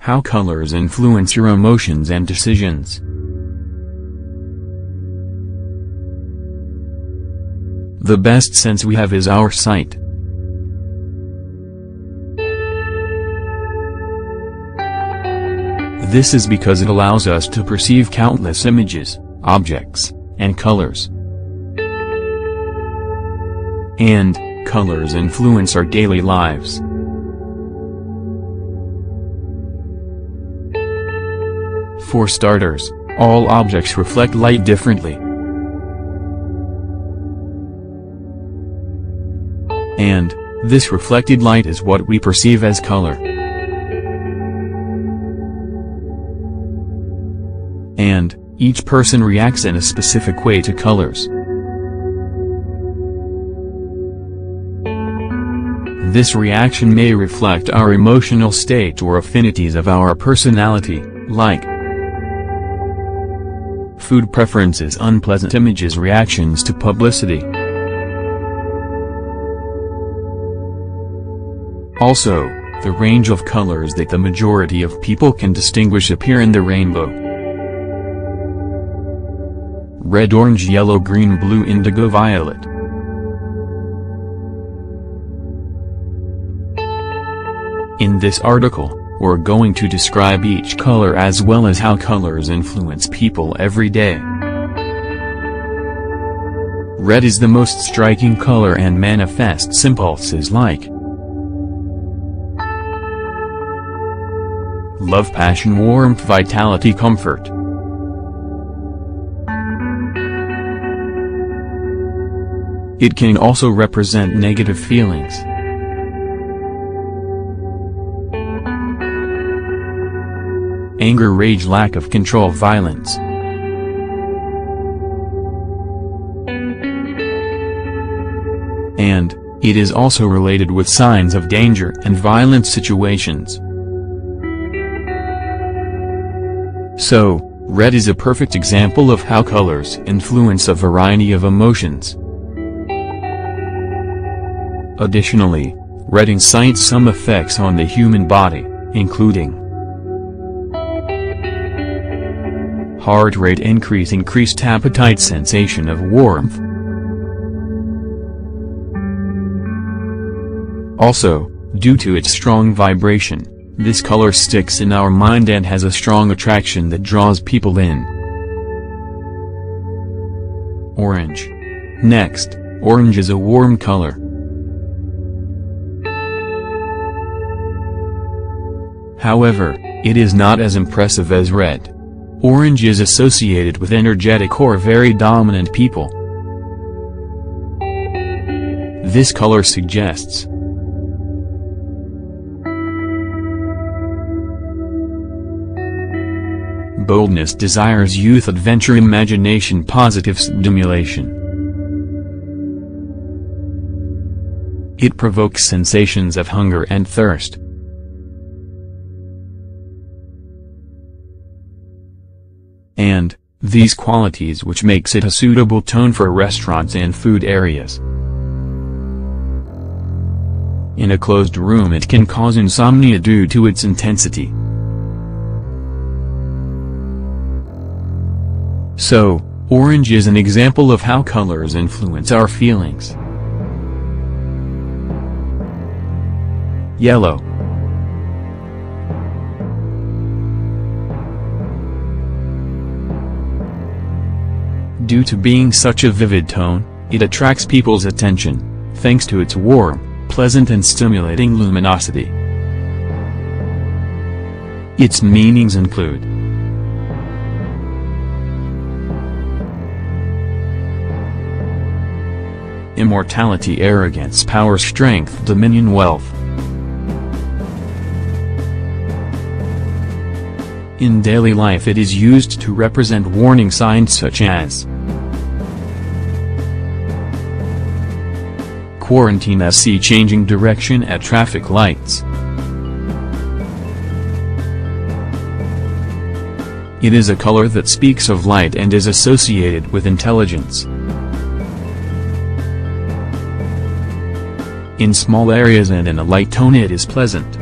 How colors influence your emotions and decisions. The best sense we have is our sight. This is because it allows us to perceive countless images, objects, and colors. And colors influence our daily lives. For starters, all objects reflect light differently. And this reflected light is what we perceive as color. And each person reacts in a specific way to colors. This reaction may reflect our emotional state or affinities of our personality, like food preferences, unpleasant images, reactions to publicity. Also, the range of colors that the majority of people can distinguish appear in the rainbow. Red, orange, yellow, green, blue, indigo, violet. In this article, we're going to describe each color as well as how colors influence people every day. Red is the most striking color and manifests impulses like love, passion, warmth, vitality, comfort. It can also represent negative feelings. Anger, rage, lack of control, violence. And it is also related with signs of danger and violent situations. So, red is a perfect example of how colors influence a variety of emotions. Additionally, red incites some effects on the human body, including heart rate increase, increased appetite, sensation of warmth. Also, due to its strong vibration, this color sticks in our mind and has a strong attraction that draws people in. Orange. Next, orange is a warm color. However, it is not as impressive as red. Orange is associated with energetic or very dominant people. This color suggests boldness, desires, youth, adventure, imagination, positive stimulation. It provokes sensations of hunger and thirst. And these qualities which makes it a suitable tone for restaurants and food areas. In a closed room it can cause insomnia due to its intensity. So, orange is an example of how colors influence our feelings. Yellow. Due to being such a vivid tone, it attracts people's attention, thanks to its warm, pleasant and stimulating luminosity. Its meanings include immortality, arrogance, power, strength, dominion, wealth. In daily life it is used to represent warning signs such as quarantine, changing direction at traffic lights. It is a color that speaks of light and is associated with intelligence. In small areas and in a light tone it is pleasant.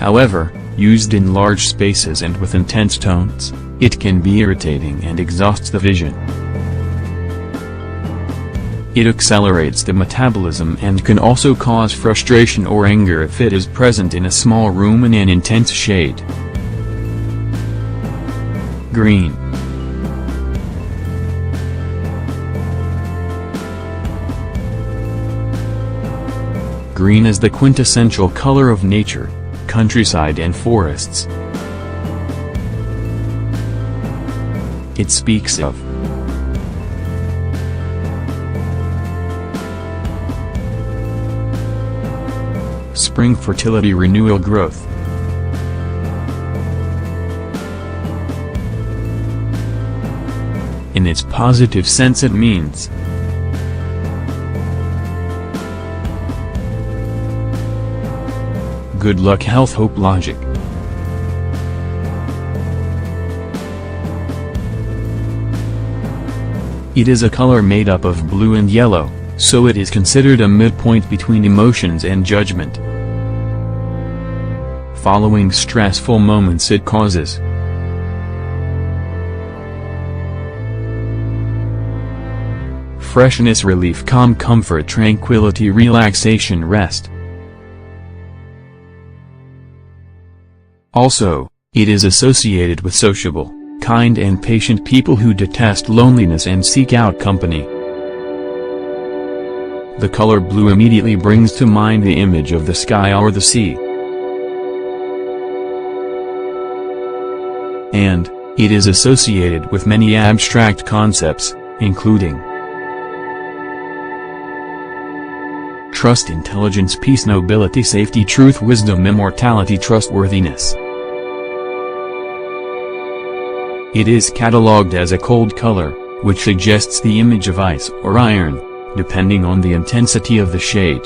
However, used in large spaces and with intense tones, it can be irritating and exhausts the vision. It accelerates the metabolism and can also cause frustration or anger if it is present in a small room in an intense shade. Green. Green is the quintessential color of nature, countryside and forests. It speaks of spring, fertility, renewal, growth. In its positive sense, it means good luck, health, hope, logic. It is a color made up of blue and yellow, so it is considered a midpoint between emotions and judgment. Following stressful moments, it causes freshness, relief, calm, comfort, tranquility, relaxation, rest. Also, it is associated with sociable, kind and patient people who detest loneliness and seek out company. The color blue immediately brings to mind the image of the sky or the sea. And it is associated with many abstract concepts, including trust, intelligence, peace, nobility, safety, truth, wisdom, immortality, trustworthiness. It is catalogued as a cold color, which suggests the image of ice or iron, depending on the intensity of the shade.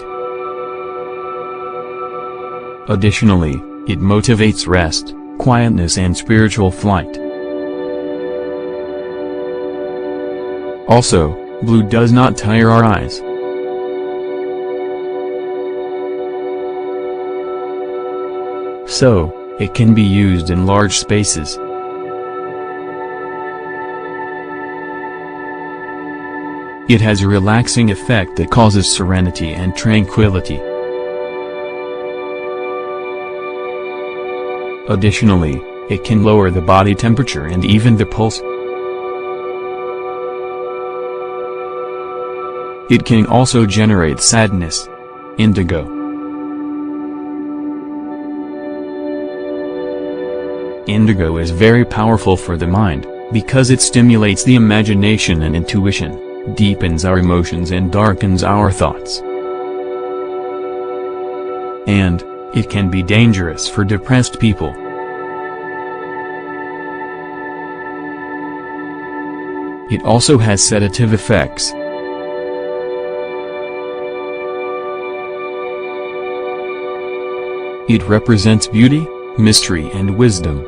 Additionally, it motivates rest, quietness and spiritual flight. Also, blue does not tire our eyes. So, it can be used in large spaces. It has a relaxing effect that causes serenity and tranquility. Additionally, it can lower the body temperature and even the pulse. It can also generate sadness. Indigo. Indigo is very powerful for the mind, because it stimulates the imagination and intuition, deepens our emotions and darkens our thoughts. And it can be dangerous for depressed people. It also has sedative effects. It represents beauty, mystery and wisdom.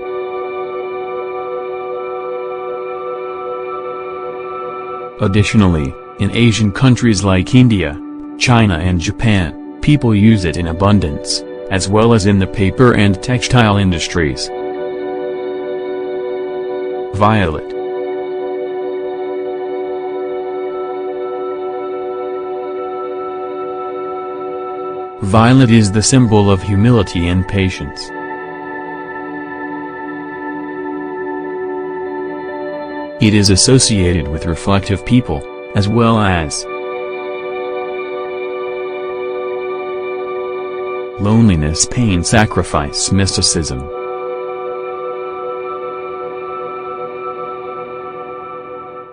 Additionally, in Asian countries like India, China and Japan, people use it in abundance, as well as in the paper and textile industries. Violet. Violet is the symbol of humility and patience. It is associated with reflective people, as well as loneliness, pain, sacrifice, mysticism.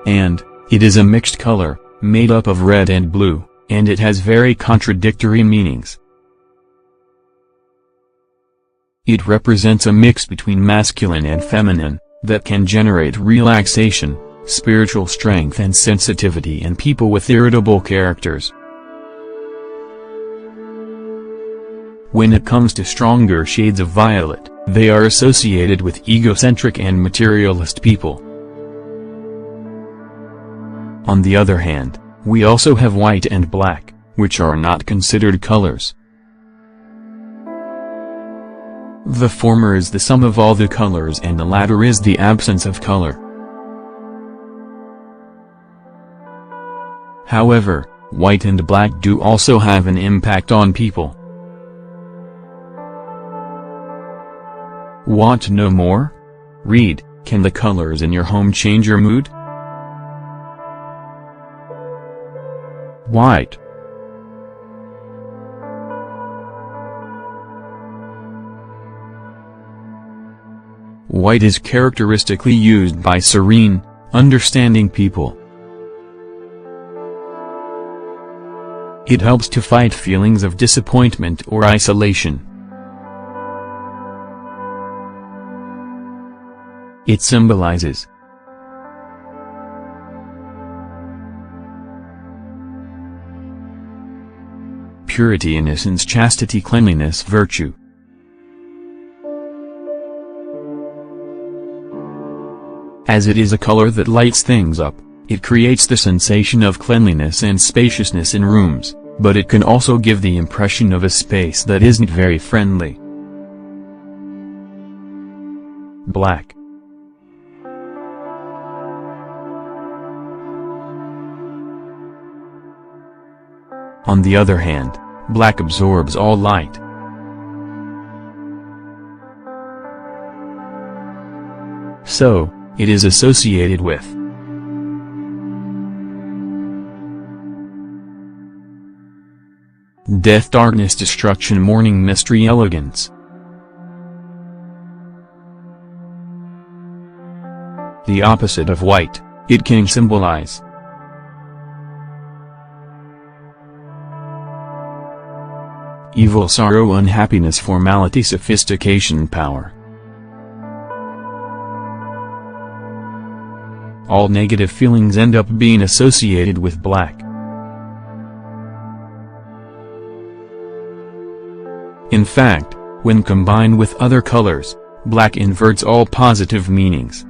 And it is a mixed color, made up of red and blue, and it has very contradictory meanings. It represents a mix between masculine and feminine, that can generate relaxation, spiritual strength and sensitivity in people with irritable characters. When it comes to stronger shades of violet, they are associated with egocentric and materialist people. On the other hand, we also have white and black, which are not considered colors. The former is the sum of all the colors and the latter is the absence of color. However, white and black do also have an impact on people. Want to know more? Read, Can the Colors in Your Home Change Your Mood? White. White is characteristically used by serene, understanding people. It helps to fight feelings of disappointment or isolation. It symbolizes purity, innocence, chastity, cleanliness, virtue. As it is a color that lights things up, it creates the sensation of cleanliness and spaciousness in rooms, but it can also give the impression of a space that isn't very friendly. Black. On the other hand, black absorbs all light. So, it is associated with death, darkness, destruction, mourning, mystery, elegance. The opposite of white, it can symbolize evil, sorrow, unhappiness, formality, sophistication, power. All negative feelings end up being associated with black. In fact, when combined with other colors, black inverts all positive meanings.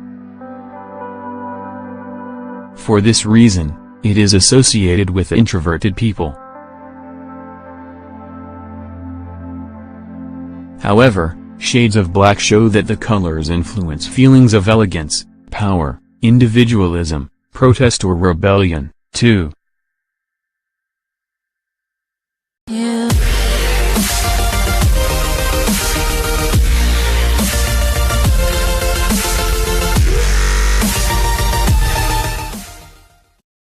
For this reason, it is associated with introverted people. However, shades of black show that the colors influence feelings of elegance, power, individualism, protest or rebellion, too.